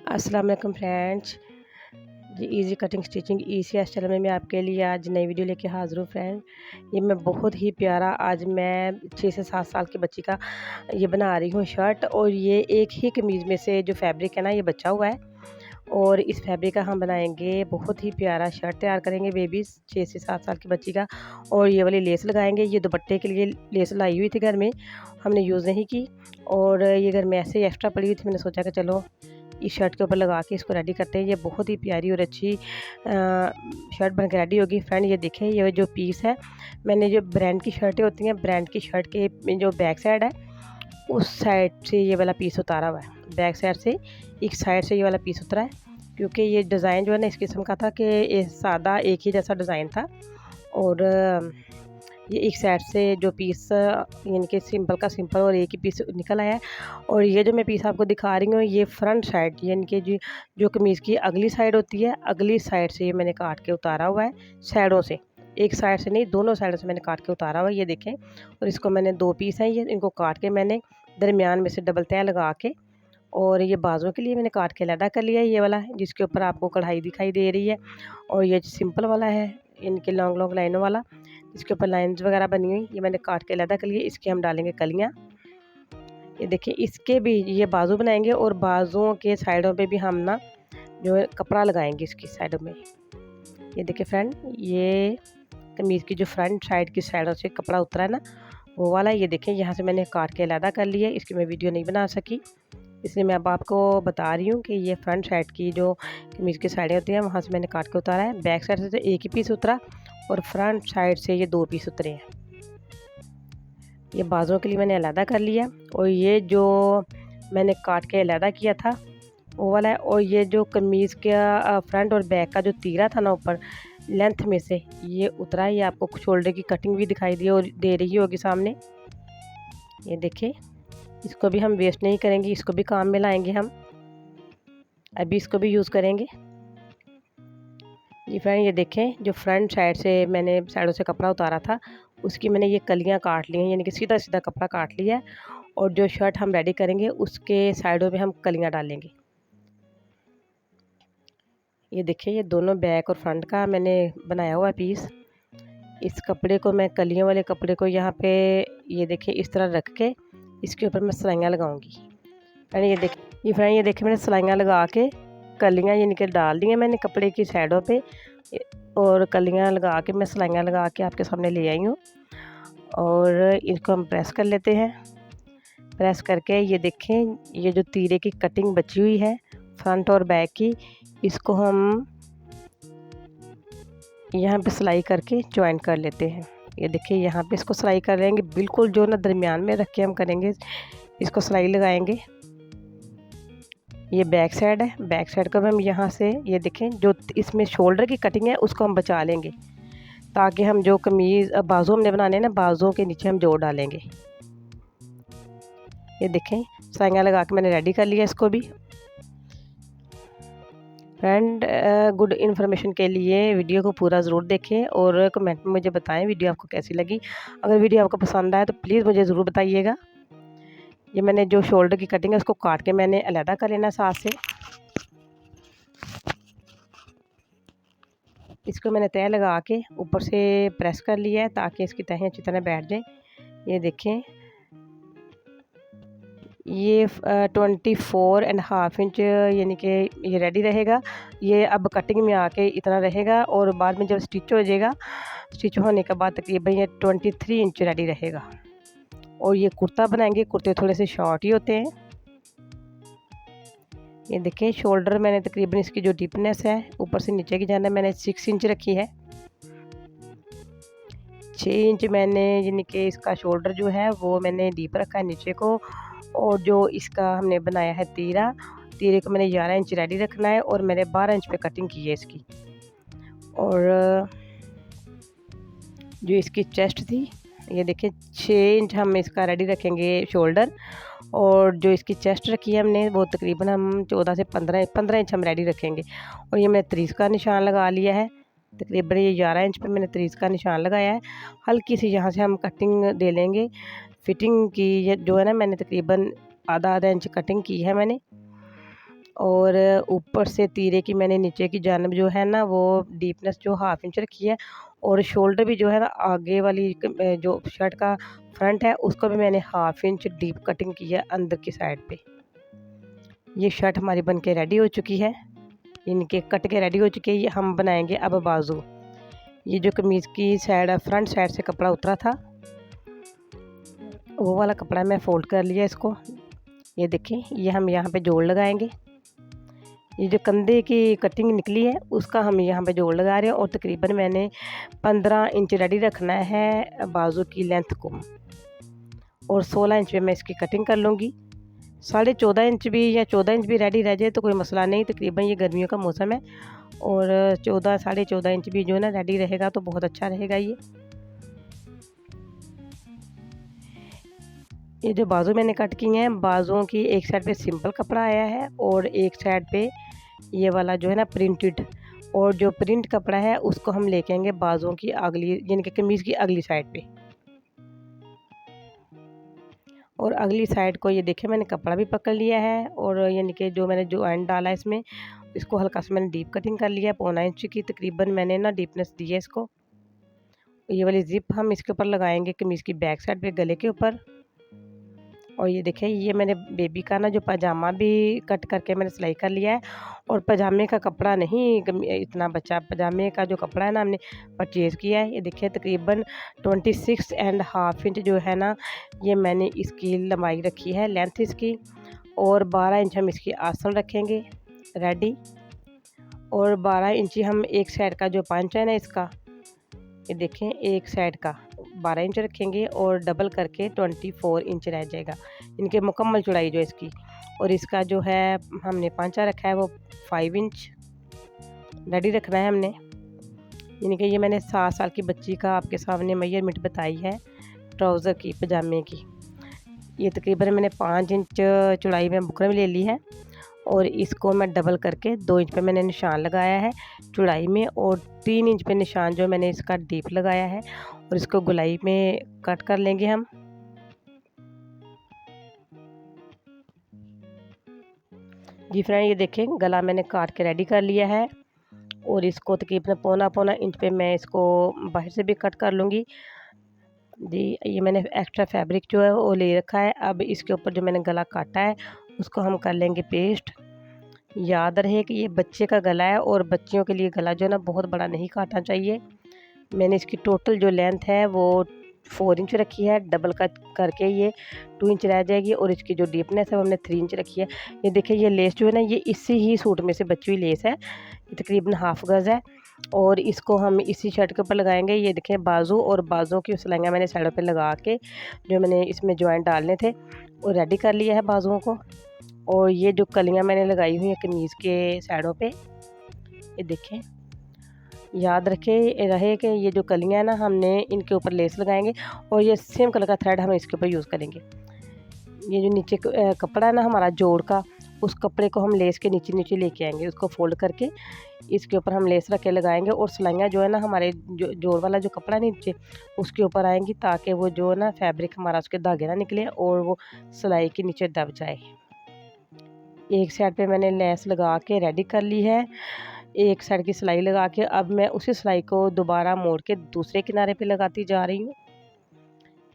अस्सलाम वालेकुम फ्रेंड्स। जी easy cutting stitching ECS channel में मैं आपके लिए आज नई वीडियो लेके हाज़िर हूँ फ्रेंड। ये मैं बहुत ही प्यारा आज मैं 6 से 7 साल की बच्ची का ये बना रही हूँ शर्ट, और ये एक ही कमीज़ में से जो फैब्रिक है ना ये बचा हुआ है, और इस फैब्रिक का हम बनाएंगे बहुत ही प्यारा शर्ट तैयार करेंगे बेबीज़ 6 से 7 साल की बच्ची का। और ये वाली लेस लगाएंगे, ये दुपट्टे के लिए लेस लाई हुई थी घर में, हमने यूज़ नहीं की, और ये घर में ऐसे ही एक्स्ट्रा पड़ी हुई थी। मैंने सोचा कि चलो इस शर्ट के ऊपर लगा के इसको रेडी करते हैं। ये बहुत ही प्यारी और अच्छी शर्ट बन के रेडी होगी फ्रेंड। ये देखें, ये जो पीस है, मैंने जो ब्रांड की शर्टें होती हैं, ब्रांड की शर्ट के जो बैक साइड है उस साइड से ये वाला पीस उतारा हुआ है। बैक साइड से एक साइड से ये वाला पीस उतरा है, क्योंकि ये डिज़ाइन जो है ना इस किस्म का था कि ये सादा एक ही जैसा डिज़ाइन था, और ये एक साइड से जो पीस यानी कि सिंपल का सिंपल और एक ही पीस निकल आया है। और ये जो मैं पीस आपको दिखा रही हूँ ये फ्रंट साइड यानी कि जो कमीज़ की अगली साइड होती है, अगली साइड से ये मैंने काट के उतारा हुआ है, साइडों से, एक साइड से नहीं दोनों साइडों से मैंने काट के उतारा हुआ है। ये देखें, और इसको मैंने 2 पीस हैं, ये इनको काट के मैंने दरमियान में से डबल तह लगा के, और ये बाजुओं के लिए मैंने काट के अलहदा कर लिया है। ये वाला जिसके ऊपर आपको कढ़ाई दिखाई दे रही है, और ये सिंपल वाला है इनके लॉन्ग लॉन्ग लाइनों वाला, इसके ऊपर लाइंस वगैरह बनी हुई, ये मैंने काट के अलहदा कर लिया। इसके हम डालेंगे कलियाँ। ये देखिए, इसके भी ये बाजू बनाएंगे, और बाजुओं के साइडों पे भी हम ना जो है कपड़ा लगाएंगे इसकी साइडों में। ये देखिए फ्रेंड, ये कमीज़ की जो फ्रंट साइड की साइडों से कपड़ा उतरा है ना वो वाला, ये देखें यहाँ से मैंने काट के अलहदा कर लिया। इसकी मैं वीडियो नहीं बना सकी, इसलिए मैं अब आपको बता रही हूँ कि ये फ्रंट साइड की जो कमीज़ की साइडें होती हैं वहाँ से मैंने काट के उतारा है। बैक साइड से तो एक ही पीस उतरा, और फ्रंट साइड से ये 2 पीस उतरे हैं। ये बाजुओं के लिए मैंने अलहदा कर लिया, और ये जो मैंने काट के अलहदा किया था वो वाला है। और ये जो कमीज़ का फ्रंट और बैक का जो तीरा था ना ऊपर लेंथ में से ये उतरा है। ये आपको शोल्डर की कटिंग भी दिखाई दे रही होगी सामने। ये देखिए, इसको भी हम वेस्ट नहीं करेंगे, इसको भी काम में लाएंगे हम, अभी इसको भी यूज़ करेंगे। जी फ्रेंड, ये देखें, जो फ्रंट साइड से मैंने साइडों से कपड़ा उतारा था उसकी मैंने ये कलियां काट ली हैं, यानी कि सीधा सीधा कपड़ा काट लिया है। और जो शर्ट हम रेडी करेंगे उसके साइडों में हम कलियां डालेंगे। ये देखिए, ये दोनों बैक और फ्रंट का मैंने बनाया हुआ पीस। इस कपड़े को मैं कलियों वाले कपड़े को यहाँ पे ये देखिए इस तरह रख के इसके ऊपर मैं सिलाइयाँ लगाऊंगी। फ्रेंड ये देखिए मैंने सिलाइयाँ लगा के कलियाँ यानी कि डाल दी हैं मैंने कपड़े की साइडों पे, और कलियाँ लगा के मैं सिलाइयाँ लगा के आपके सामने ले आई हूँ। और इसको हम प्रेस कर लेते हैं। प्रेस करके ये देखें, ये जो तीरे की कटिंग बची हुई है फ्रंट और बैक की, इसको हम यहाँ पे सिलाई करके ज्वाइन कर लेते हैं। ये देखिए, यहाँ पे इसको सिलाई कर लेंगे, बिल्कुल जो ना दरमियान में रख के हम करेंगे, इसको सिलाई लगाएंगे। ये बैक साइड है, बैक साइड को हम यहाँ से ये देखें जो इसमें शोल्डर की कटिंग है उसको हम बचा लेंगे, ताकि हम जो कमीज़ बाजू हमने बनाने हैं ना बाजुओं के नीचे हम जोड़ डालेंगे। ये देखें, सिलाइयाँ लगा के मैंने रेडी कर लिया इसको भी। फ्रेंड, गुड इन्फॉर्मेशन के लिए वीडियो को पूरा ज़रूर देखें, और कमेंट में मुझे बताएं वीडियो आपको कैसी लगी। अगर वीडियो आपको पसंद आए तो प्लीज़ मुझे ज़रूर बताइएगा। ये मैंने जो शोल्डर की कटिंग है उसको काट के मैंने अलहदा कर लेना साथ से। इसको मैंने तह लगा के ऊपर से प्रेस कर लिया है ताकि इसकी तहें अच्छी तरह बैठ जाए। ये देखें, ये 24.5 इंच यानी कि ये रेडी रहेगा। ये अब कटिंग में आके इतना रहेगा, और बाद में जब स्टिच हो जाएगा, स्टिच होने के बाद तकरीबन ये 23 इंच रेडी रहेगा। और ये कुर्ता बनाएंगे, कुर्ते थोड़े से शॉर्ट ही होते हैं। ये देखें, शोल्डर मैंने तकरीबन इसकी जो डीपनेस है ऊपर से नीचे की जाना मैंने 6 इंच रखी है। 6 इंच मैंने यानी कि इसका शोल्डर जो है वो मैंने डीप रखा है नीचे को। और जो इसका हमने बनाया है तीरे को मैंने 11 इंच रेडी रखना है, और मैंने 12 इंच पे कटिंग की है इसकी। और जो इसकी चेस्ट थी, ये देखिए 6 इंच हम इसका रेडी रखेंगे शोल्डर, और जो इसकी चेस्ट रखी है हमने वो तकरीबन हम 14 से 15 इंच हम रेडी रखेंगे। और ये मैंने 30 का निशान लगा लिया है, तकरीबन ये 11 इंच पे मैंने 30 का निशान लगाया है। हल्की सी यहाँ से हम कटिंग दे लेंगे फिटिंग की, जो है ना मैंने तकरीबन आधा इंच कटिंग की है मैंने। और ऊपर से तीरे की मैंने नीचे की जानब जो है ना वो डीपनेस जो 1/2 इंच रखी है, और शोल्डर भी जो है ना आगे वाली जो शर्ट का फ्रंट है उसको भी मैंने 1/2 इंच डीप कटिंग की है अंदर की साइड पे। ये शर्ट हमारी बन के रेडी हो चुकी है, इनके कट के रेडी हो चुकी है। ये हम बनाएंगे अब बाजू। ये जो कमीज़ की साइड फ्रंट साइड से कपड़ा उतरा था वो वाला कपड़ा मैं फ़ोल्ड कर लिया इसको। ये देखें, ये हम यहाँ पे जोड़ लगाएंगे। ये जो कंधे की कटिंग निकली है उसका हम यहाँ पे जोड़ लगा रहे हैं, और तकरीबन मैंने 15 इंच रेडी रखना है बाजू की लेंथ को, और 16 इंच पे मैं इसकी कटिंग कर लूँगी। 14.5 इंच भी या 14 इंच भी रेडी रह जाए तो कोई मसला नहीं, तकरीबन ये गर्मियों का मौसम है, और 14 इंच भी जो है ना रेडी रहेगा तो बहुत अच्छा रहेगा। ये जो बाजू मैंने कट की हैं, बाजुओं की एक साइड पे सिंपल कपड़ा आया है और एक साइड पे ये वाला जो है ना प्रिंटेड, और जो प्रिंट कपड़ा है उसको हम लेके आएंगे बाजुओं की अगली, यानी कि कमीज़ की अगली साइड पे। और अगली साइड को ये देखें मैंने कपड़ा भी पकड़ लिया है, और यानी कि जो मैंने जो एंड डाला है इसमें, इसको हल्का सा मैंने डीप कटिंग कर लिया है। 1.25 इंच की तकरीबन मैंने ना डीपनेस दी है इसको। ये वाली जिप हम इसके ऊपर लगाएंगे कमीज़ की बैक साइड पे गले के ऊपर। और ये देखें, ये मैंने बेबी का ना जो पजामा भी कट करके मैंने सिलाई कर लिया है, और पजामे का कपड़ा नहीं इतना बचा, पजामे का जो कपड़ा है ना हमने परचेज़ किया है। ये देखिए तकरीबन 26.5 इंच जो है ना ये मैंने इसकी लंबाई रखी है, लेंथ इसकी, और 12 इंच हम इसकी आसन रखेंगे रेडी। और 12 इंची हम एक साइड का जो पंच है ना इसका, ये देखें एक साइड का 12 इंच रखेंगे, और डबल करके 24 इंच रह जाएगा इनके मुकम्मल चौड़ाई जो इसकी। और इसका जो है हमने पांचा रखा है वो 5 इंच रेडी रखना है हमने। यानी कि ये मैंने 7 साल की बच्ची का आपके सामने मेजरमेंट बताई है ट्राउज़र की, पजामे की। ये तकरीबन मैंने 5 इंच चौड़ाई में बुकरम ले ली है, और इसको मैं डबल करके 2 इंच पे मैंने निशान लगाया है चौड़ाई में, और 3 इंच पे निशान जो मैंने इसका डीप लगाया है, और इसको गोलाई में कट कर लेंगे हम। जी फ्रेंड, ये देखें गला मैंने काट के रेडी कर लिया है, और इसको तकरीबन 1.25 इंच पे मैं इसको बाहर से भी कट कर लूँगी। जी, ये मैंने एक्स्ट्रा फैब्रिक जो है वो ले रखा है। अब इसके ऊपर जो मैंने गला काटा है उसको हम कर लेंगे पेस्ट। याद रहे कि ये बच्चे का गला है, और बच्चियों के लिए गला जो है ना बहुत बड़ा नहीं काटना चाहिए। मैंने इसकी टोटल जो लेंथ है वो 4 इंच रखी है, डबल कट करके ये 2 इंच रह जाएगी, और इसकी जो डीपनेस है वो हमने 3 इंच रखी है। ये देखिए ये लेस जो है ना ये इसी ही सूट में से बची हुई लेस है, ये तकरीबन 1/2 गज़ है, और इसको हम इसी शर्ट के ऊपर लगाएंगे। ये देखें बाजू, और बाजुओं की सिलाइयाँ मैंने साइडों पे लगा के जो मैंने इसमें जॉइंट डालने थे वो रेडी कर लिया है बाजुओं को। और ये जो कलियाँ मैंने लगाई हुई हैं कमीज़ के साइडों पे, ये देखें, याद रहे कि ये जो कलियाँ हैं ना हमने इनके ऊपर लेस लगाएंगे, और ये सेम कलर का थ्रेड हम इसके ऊपर यूज़ करेंगे। ये जो नीचे कपड़ा है ना हमारा जोड़ का, उस कपड़े को हम लेस के नीचे नीचे लेके आएंगे, उसको फोल्ड करके इसके ऊपर हम लेस रख के लगाएंगे, और सिलाइयाँ जो है ना हमारे जो जोड़ वाला जो कपड़ा नीचे उसके ऊपर आएंगी, ताकि वो जो है ना फैब्रिक हमारा उसके धागे ना निकले और वो सिलाई के नीचे दब जाए। एक साइड पे मैंने लेस लगा के रेडी कर ली है, एक साइड की सिलाई लगा के अब मैं उसी सिलाई को दोबारा मोड़ के दूसरे किनारे पे लगाती जा रही हूँ।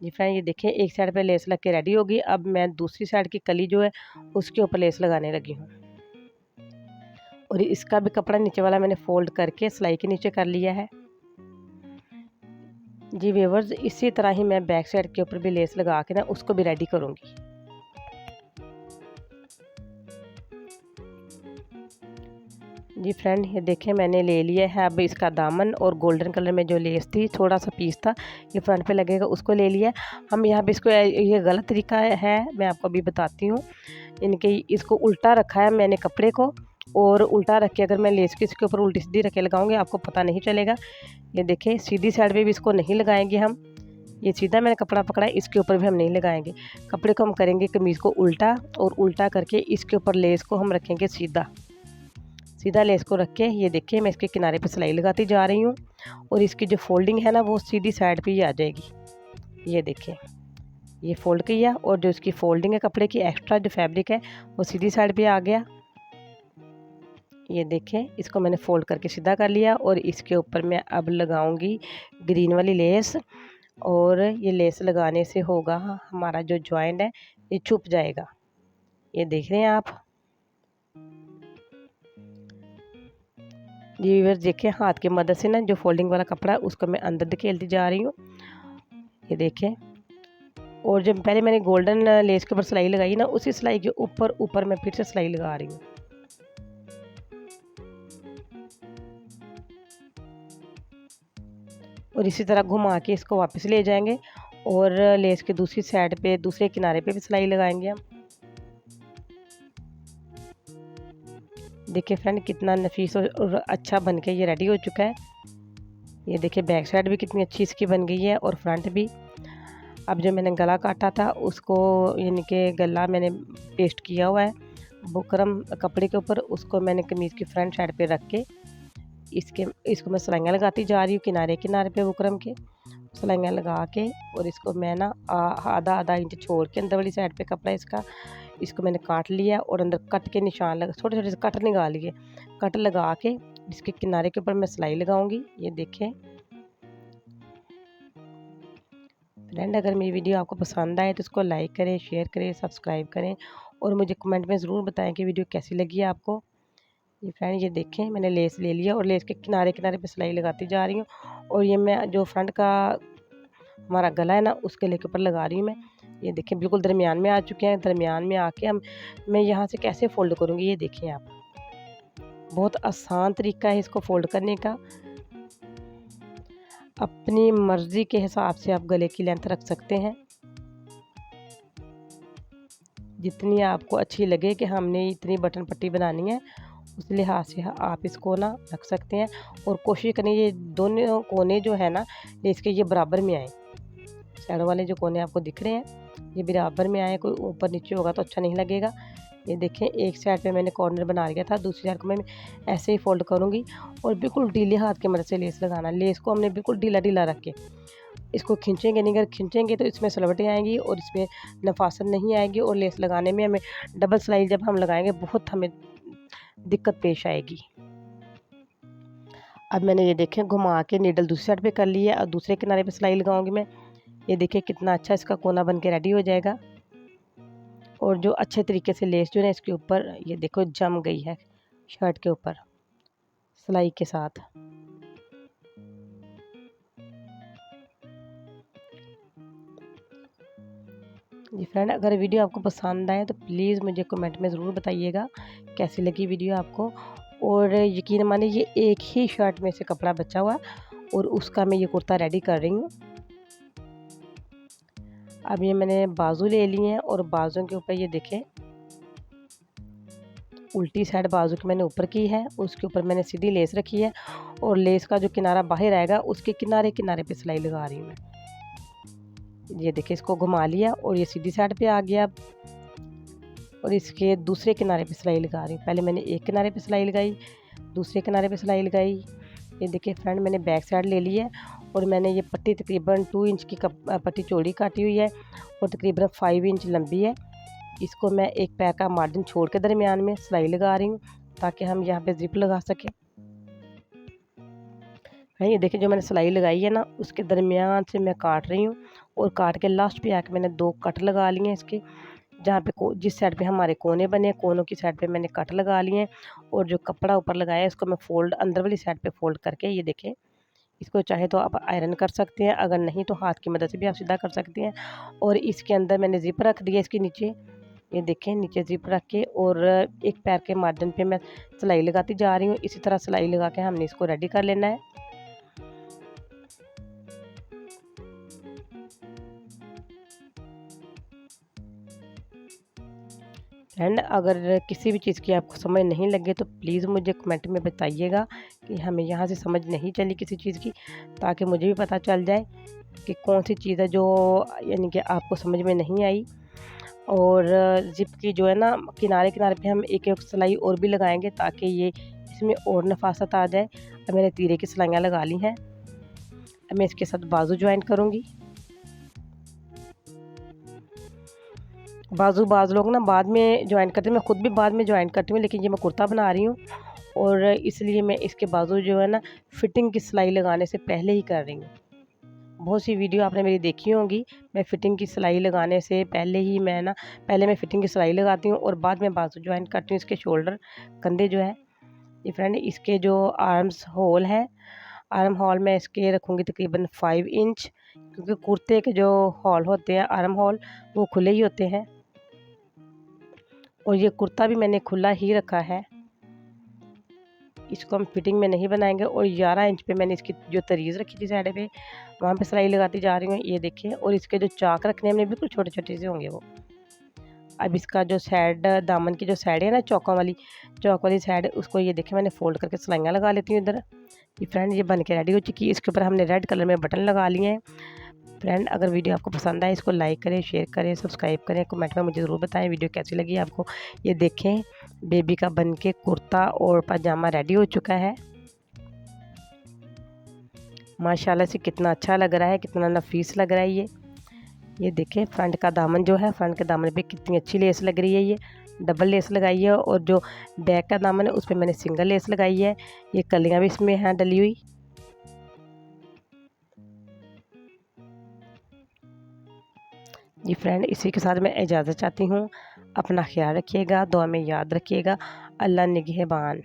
जी फ्रेंड, ये देखें एक साइड पे लेस लग के रेडी होगी। अब मैं दूसरी साइड की कली जो है उसके ऊपर लेस लगाने लगी हूँ, और इसका भी कपड़ा नीचे वाला मैंने फोल्ड करके सिलाई के नीचे कर लिया है। जी व्यूअर्स, इसी तरह ही मैं बैक साइड के ऊपर भी लेस लगा के ना उसको भी रेडी करूँगी। जी फ्रेंड, ये देखें मैंने ले लिया है अब इसका दामन, और गोल्डन कलर में जो लेस थी थोड़ा सा पीस था ये फ्रंट पे लगेगा उसको ले लिया। हम यहाँ पे इसको, ये गलत तरीका है मैं आपको अभी बताती हूँ। इनके इसको उल्टा रखा है मैंने कपड़े को, और उल्टा रख के अगर मैं लेस की इसके ऊपर उल्टी सीधी रख के लगाऊंगी आपको पता नहीं चलेगा। ये देखें सीधी साइड पे भी इसको नहीं लगाएंगे हम, ये सीधा मैंने कपड़ा पकड़ा है इसके ऊपर भी हम नहीं लगाएंगे। कपड़े को हम करेंगे कमीज़ को उल्टा, और उल्टा करके इसके ऊपर लेस को हम रखेंगे सीधा सीधा लेस को रख के। ये देखिए मैं इसके किनारे पे सिलाई लगाती जा रही हूँ, और इसकी जो फोल्डिंग है ना वो सीधी साइड पे ही आ जाएगी। ये देखिए ये फोल्ड किया, और जो इसकी फोल्डिंग है कपड़े की एक्स्ट्रा जो फैब्रिक है वो सीधी साइड पे आ गया। ये देखें, इसको मैंने फ़ोल्ड करके सीधा कर लिया और इसके ऊपर मैं अब लगाऊंगी ग्रीन वाली लेस। और ये लेस लगाने से होगा हमारा जो जॉइंट है ये छुप जाएगा। ये देख रहे हैं आप। ये व्यूअर्स देखें, हाथ की मदद से ना जो फोल्डिंग वाला कपड़ा है उसको मैं अंदर धकेलती जा रही हूँ। ये देखें। और जब पहले मैंने गोल्डन लेस के ऊपर सिलाई लगाई ना, उसी सिलाई के ऊपर ऊपर मैं फिर से सिलाई लगा रही हूँ। और इसी तरह घुमा के इसको वापस ले जाएंगे और लेस के दूसरी साइड पे दूसरे किनारे पे भी सिलाई लगाएंगे हम। देखिए फ्रेंड, कितना नफीस और अच्छा बन के ये रेडी हो चुका है। ये देखिए बैक साइड भी कितनी अच्छी इसकी बन गई है और फ्रंट भी। अब जो मैंने गला काटा था उसको, यानी कि गला मैंने पेस्ट किया हुआ है बुकरम कपड़े के ऊपर, उसको मैंने कमीज़ की फ्रंट साइड पे रख के इसको मैं सिलाइयाँ लगाती जा रही हूँ किनारे किनारे पे बुकरम के सिलाइयाँ लगा के। और इसको मैं ना आधा आधा इंच छोड़ के अंदर वाली साइड पे कपड़ा इसको मैंने काट लिया और अंदर कट के निशान लगा, छोटे छोटे से कट निकाल लिए। कट लगा के इसके किनारे के ऊपर मैं सिलाई लगाऊंगी। ये देखें फ्रेंड, अगर मेरी वीडियो आपको पसंद आए तो इसको लाइक करें, शेयर करें, सब्सक्राइब करें और मुझे कमेंट में ज़रूर बताएं कि वीडियो कैसी लगी है आपको। ये फ्रेंड ये देखें, मैंने लेस ले लिया और लेस के किनारे किनारे पे सिलाई लगाती जा रही हूँ। और ये मैं जो फ्रंट का हमारा गला है ना उसके गले के ऊपर लगा रही हूँ मैं। ये देखें बिल्कुल दरमियान में आ चुके हैं। दरमियान में आके मैं यहाँ से कैसे फ़ोल्ड करूँगी, ये देखें आप। बहुत आसान तरीका है इसको फ़ोल्ड करने का। अपनी मर्ज़ी के हिसाब से आप गले की लेंथ रख सकते हैं, जितनी आपको अच्छी लगे कि हमने इतनी बटन पट्टी बनानी है, उस लिहाज से आप इसको ना रख सकते हैं। और कोशिश करें ये दोनों कोने जो है ना इसके ये बराबर में आए। साइड वाले जो कोने आपको दिख रहे हैं ये बराबर में आए, कोई ऊपर नीचे होगा तो अच्छा नहीं लगेगा। ये देखें, एक साइड पे मैंने कॉर्नर बना लिया था, दूसरी साइड को मैं ऐसे ही फोल्ड करूँगी और बिल्कुल ढीले हाथ की मदद से लेस लगाना। लेस को हमने बिल्कुल ढीला ढीला रख के इसको खींचेंगे नहीं, अगर खींचेंगे तो इसमें सलवटें आएंगी और इसमें नफासत नहीं आएगी और लेस लगाने में हमें डबल सिलाई जब हम लगाएंगे बहुत हमें दिक्कत पेश आएगी। अब मैंने ये देखें घुमा के नीडल दूसरी साइड पे कर लिया और दूसरे किनारे पे सिलाई लगाऊंगी मैं। ये देखिए कितना अच्छा इसका कोना बन के रेडी हो जाएगा। और जो अच्छे तरीके से लेस जो है इसके ऊपर ये देखो जम गई है शर्ट के ऊपर सिलाई के साथ। जी फ्रेंड, अगर वीडियो आपको पसंद आए तो प्लीज़ मुझे कमेंट में ज़रूर बताइएगा कैसी लगी वीडियो आपको। और यकीन मानिए ये एक ही शर्ट में से कपड़ा बचा हुआ और उसका मैं ये कुर्ता रेडी कर रही हूँ। अब ये मैंने बाजू ले लिए हैं और बाजुओं के ऊपर ये देखें उल्टी साइड बाजू की मैंने ऊपर की है, उसके ऊपर मैंने सीधी लेस रखी है और लेस का जो किनारा बाहर आएगा उसके किनारे किनारे पे सिलाई लगा रही हूँ मैं। ये देखिए इसको घुमा लिया और ये सीधी साइड पे आ गया और इसके दूसरे किनारे पे सिलाई लगा रही हूँ। पहले मैंने एक किनारे पे सिलाई लगाई, दूसरे किनारे पे सिलाई लगाई। ये देखिए फ्रेंड, मैंने बैक साइड ले ली है और मैंने ये पट्टी तकरीबन 2 इंच की पट्टी चौड़ी काटी हुई है और तकरीबन 5 इंच लंबी है। इसको मैं एक पैर का मार्जिन छोड़ के दरमियान में सिलाई लगा रही हूँ ताकि हम यहाँ पे जिप लगा सकें। ये देखिए जो मैंने सिलाई लगाई है ना उसके दरमियान से मैं काट रही हूँ और काट के लास्ट पे आके मैंने 2 कट लगा लिए हैं इसके, जहाँ पे जिस साइड पे हमारे कोने बने हैं कोनों की साइड पे मैंने कट लगा लिए हैं। और जो कपड़ा ऊपर लगाया है इसको मैं फोल्ड अंदर वाली साइड पे फोल्ड करके ये देखें, इसको चाहे तो आप आयरन कर सकते हैं, अगर नहीं तो हाथ की मदद से भी आप सीधा कर सकते हैं। और इसके अंदर मैंने जिप रख दिया इसके नीचे। ये देखें नीचे जिप रख के और एक पैर के मार्जिन पे मैं सिलाई लगाती जा रही हूँ। इसी तरह सिलाई लगा के हमने इसको रेडी कर लेना है। फ्रेंड, अगर किसी भी चीज़ की आपको समझ नहीं लगे तो प्लीज़ मुझे कमेंट में बताइएगा कि हमें यहाँ से समझ नहीं चली किसी चीज़ की, ताकि मुझे भी पता चल जाए कि कौन सी चीज़ है जो यानी कि आपको समझ में नहीं आई। और ज़िप की जो है ना किनारे किनारे पे हम एक एक सिलाई और भी लगाएंगे ताकि ये इसमें और नफासत आ जाए। अब मैंने तीरे की सिलाइयाँ लगा ली हैं। अब मैं इसके साथ बाजू ज्वाइन करूँगी बाज़ लोग ना बाद में जॉइन करते हैं, मैं खुद भी बाद में जॉइन करती हूँ, लेकिन ये मैं कुर्ता बना रही हूँ और इसलिए मैं इसके बाजू जो है ना फिटिंग की सिलाई लगाने से पहले ही कर रही हूँ। बहुत सी वीडियो आपने मेरी देखी होंगी, मैं फ़िटिंग की सिलाई लगाने से पहले ही पहले मैं फ़िटिंग की सिलाई लगाती हूँ और बाद में बाजू जॉइन करती हूँ। इसके शोल्डर कंधे जो है ये फ्रेंड, इसके जो आर्म्स होल है, आर्म होल मैं इसके रखूँगी तकरीबन 5 इंच, क्योंकि कुर्ते के जो हॉल होते हैं आर्म होल वो खुले ही होते हैं और ये कुर्ता भी मैंने खुला ही रखा है। इसको हम फिटिंग में नहीं बनाएंगे और 11 इंच पे मैंने इसकी जो तरीज़ रखी थी साइड पे, वहाँ पे सिलाई लगाती जा रही हूँ, ये देखिए। और इसके जो चाक रखने हैं हमने बिल्कुल छोटे छोटे से होंगे वो। अब इसका जो साइड, दामन की जो साइड है ना चौक वाली साइड, उसको ये देखिए मैंने फोल्ड करके सिलाइयाँ लगा लेती हूँ इधर। ये फ्रेंड ये बन के रेडी हो चुकी है। इसके ऊपर हमने रेड कलर में बटन लगा लिए हैं। फ्रेंड अगर वीडियो आपको पसंद आए इसको लाइक करें, शेयर करें, सब्सक्राइब करें, कमेंट में मुझे ज़रूर बताएं वीडियो कैसी लगी आपको। ये देखें बेबी का बन के कुर्ता और पजामा रेडी हो चुका है। माशाल्लाह से कितना अच्छा लग रहा है, कितना नफीस लग रहा है ये देखें फ्रंट का दामन जो है, फ्रंट के दामन पे कितनी अच्छी लेस लग रही है। ये डबल लेस लगाई है और जो बैक का दामन है उस पर मैंने सिंगल लेस लगाई है। ये कलियाँ भी इसमें हैं डली हुई। जी फ्रेंड इसी के साथ मैं इजाज़त चाहती हूँ। अपना ख्याल रखिएगा, दुआ में याद रखिएगा। अल्लाह निगहबान।